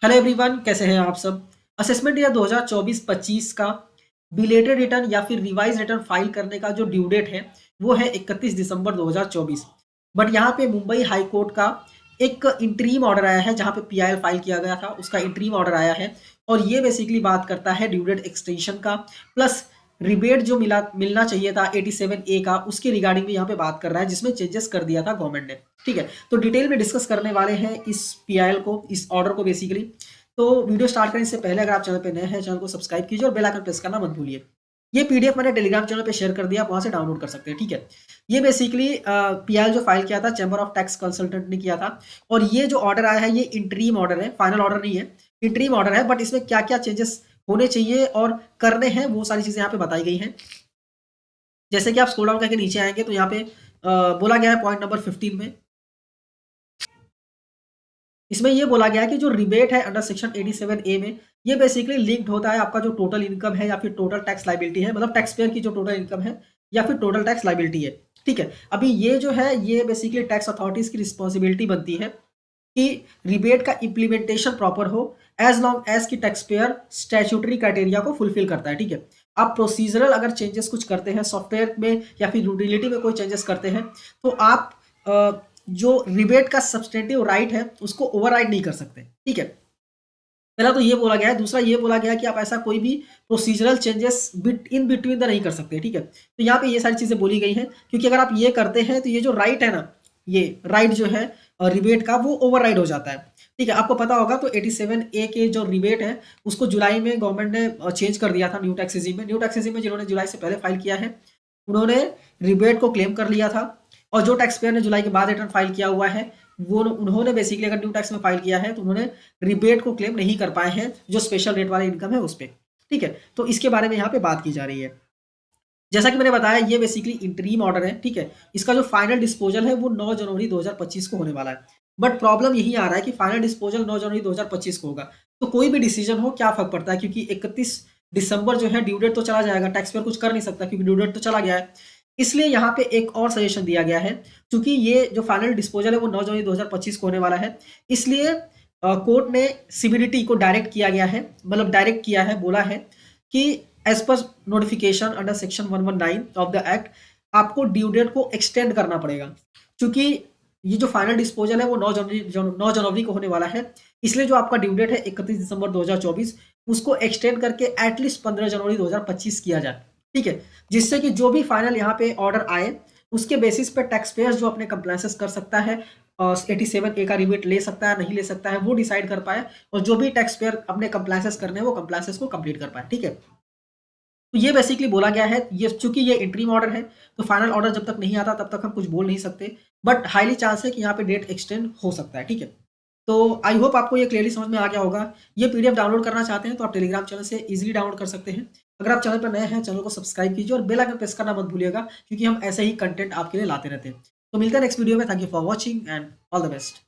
Hello everyone, कैसे हैं आप सब। असेसमेंट ईयर 2024-25 का बिलेटेड रिटर्न या फिर रिवाइज रिटर्न फाइल करने का जो ड्यू डेट है वो है 31 दिसंबर 2024। बट यहाँ पे मुंबई हाई कोर्ट का एक इंटरीम ऑर्डर आया है जहाँ पे पीआईएल फाइल किया गया था, उसका इंटरीम ऑर्डर आया है। और ये बेसिकली बात करता है ड्यू डेट एक्सटेंशन का, प्लस रिबेट जो मिलना चाहिए था 87A का, उसके रिगार्डिंग भी यहाँ पे बात कर रहा है, जिसमें चेंजेस कर दिया था गवर्नमेंट ने। ठीक है, तो डिटेल में डिस्कस करने वाले हैं इस पीआईएल को, इस ऑर्डर को बेसिकली। तो वीडियो स्टार्ट करने से पहले अगर आप चैनल पे नए हैं, चैनल को सब्सक्राइब कीजिए और बेल आइकन प्रेस करना मत भूलिए। ये पीडीएफ मैंने टेलीग्राम चैनल पे शेयर कर दिया, आप वहां से डाउनलोड कर सकते हैं। ठीक है, ये बेसिकली पीआईएल जो फाइल किया था चैम्बर ऑफ टैक्स कंसल्टेंट ने किया था। और ये जो ऑर्डर आया है ये इंटरीम ऑर्डर है, फाइनल ऑर्डर नहीं है, इंटरीम ऑर्डर है। बट इसमें क्या क्या चेंजेस होने चाहिए और करने हैं वो सारी चीजें यहाँ पे बताई गई हैं। जैसे कि आप स्क्रॉल डाउन करके नीचे आएंगे तो यहाँ पे बोला गया है पॉइंट नंबर 15 में, इसमें ये बोला गया है कि जो रिबेट है अंडर सेक्शन 87A में, ये बेसिकली लिंक्ड होता है आपका जो टोटल इनकम है या फिर टोटल टैक्स लाइबिलिटी है, मतलब टैक्स पेयर की जो टोटल इनकम है या फिर टोटल टैक्स लाइबिलिटी है। ठीक है, अभी ये जो है ये बेसिकली टैक्स अथॉरिटीज की रिस्पॉन्सिबिलिटी बनती है कि रिबेट का इम्प्लीमेंटेशन प्रॉपर हो, एज लॉन्ग एज की टैक्स पेयर स्टैट्यूटरी क्राइटेरिया को फुलफिल करता है। ठीक है, आप प्रोसीजरल अगर चेंजेस कुछ करते हैं सॉफ्टवेयर में या फिर यूटिलिटी में कोई चेंजेस करते हैं तो आप जो रिबेट का सब्सटेंटिव राइट है उसको ओवरराइड नहीं कर सकते। ठीक है, पहला तो ये बोला गया है। दूसरा ये बोला गया है कि आप ऐसा कोई भी procedural changes in between the नहीं कर सकते। ठीक है, तो यहाँ पे ये सारी चीजें बोली गई हैं, क्योंकि अगर आप ये करते हैं तो ये जो राइट है ना, ये राइट जो है रिबेट का वो ओवरराइड हो जाता है। ठीक है, आपको पता होगा तो 87A के जो रिबेट है उसको जुलाई में गवर्नमेंट ने चेंज कर दिया था न्यू टैक्स रेजिम में। न्यू टैक्स रेजिम में जिन्होंने जुलाई से पहले फाइल किया है उन्होंने रिबेट को क्लेम कर लिया था, और जो टैक्स पेयर ने जुलाई के बाद रिटर्न फाइल किया हुआ है वो उन्होंने बेसिकली अगर न्यू टैक्स में फाइल किया है तो उन्होंने रिबेट को क्लेम नहीं कर पाए हैं जो स्पेशल रेट वाला इनकम है उस पर। ठीक है, तो इसके बारे में यहाँ पे बात की जा रही है। जैसा कि मैंने बताया ये बेसिकली इंटरीम ऑर्डर है। ठीक है, इसका जो फाइनल डिस्पोजल है वो 9 जनवरी 2025 को होने वाला है। बट प्रॉब्लम यही आ रहा है कि फाइनल डिस्पोजल 9 जनवरी 2025 को होगा, तो कोई भी डिसीजन हो क्या फर्क पड़ता है, क्योंकि 31 दिसंबर जो है ड्यू डेट तो चला जाएगा, टैक्स पेयर कुछ कर नहीं सकता क्योंकि ड्यू डेट तो चला गया है। इसलिए यहाँ पे एक और सजेशन दिया गया है, क्योंकि ये जो फाइनल डिस्पोजल है वो 9 जनवरी 2025 को होने वाला है, इसलिए कोर्ट ने सीबीडीटी को डायरेक्ट किया गया है, मतलब डायरेक्ट किया है, बोला है कि as per notification under section 119 of the act आपको ड्यू डेट को एक्सटेंड करना पड़ेगा, क्योंकि ये जो फाइनल डिस्पोजल है वो 9 जनवरी को होने वाला है। इसलिए जो आपका ड्यू डेट है 31 दिसंबर 2024 उसको एक्सटेंड करके एटलीस्ट 15 जनवरी 2025 किया जाए। ठीक है, जिससे कि जो भी फाइनल यहाँ पे ऑर्डर आए उसके बेसिस पे टैक्स पेयर्स जो अपने कंप्लायंसेस कर सकता है, 87A का रिबेट ले सकता है नहीं ले सकता है वो डिसाइड कर पाए, और जो भी टैक्स पेयर अपने कंप्लायंसेस करने हैं वो कंप्लायंसेस को कंप्लीट कर पाए। ठीक है, तो ये बेसिकली बोला गया है। ये चूंकि ये इंटरिम ऑर्डर है तो फाइनल ऑर्डर जब तक नहीं आता तब तक हम कुछ बोल नहीं सकते, बट हाईली चांस है कि यहाँ पे डेट एक्सटेंड हो सकता है। ठीक है, तो आई होप आपको ये क्लियरली समझ में आ गया होगा। ये पीडीएफ डाउनलोड करना चाहते हैं तो आप टेलीग्राम चैनल से इजीली डाउनलोड कर सकते हैं। अगर आप चैनल पर नए हैं चैनल को सब्सक्राइब कीजिए और बेल आइकन प्रेस करना मत भूलिएगा, क्योंकि हम ऐसे ही कंटेंट आपके लिए लाते रहते हैं। तो मिलते हैं नेक्स्ट वीडियो में। Thank you for watching and all the best.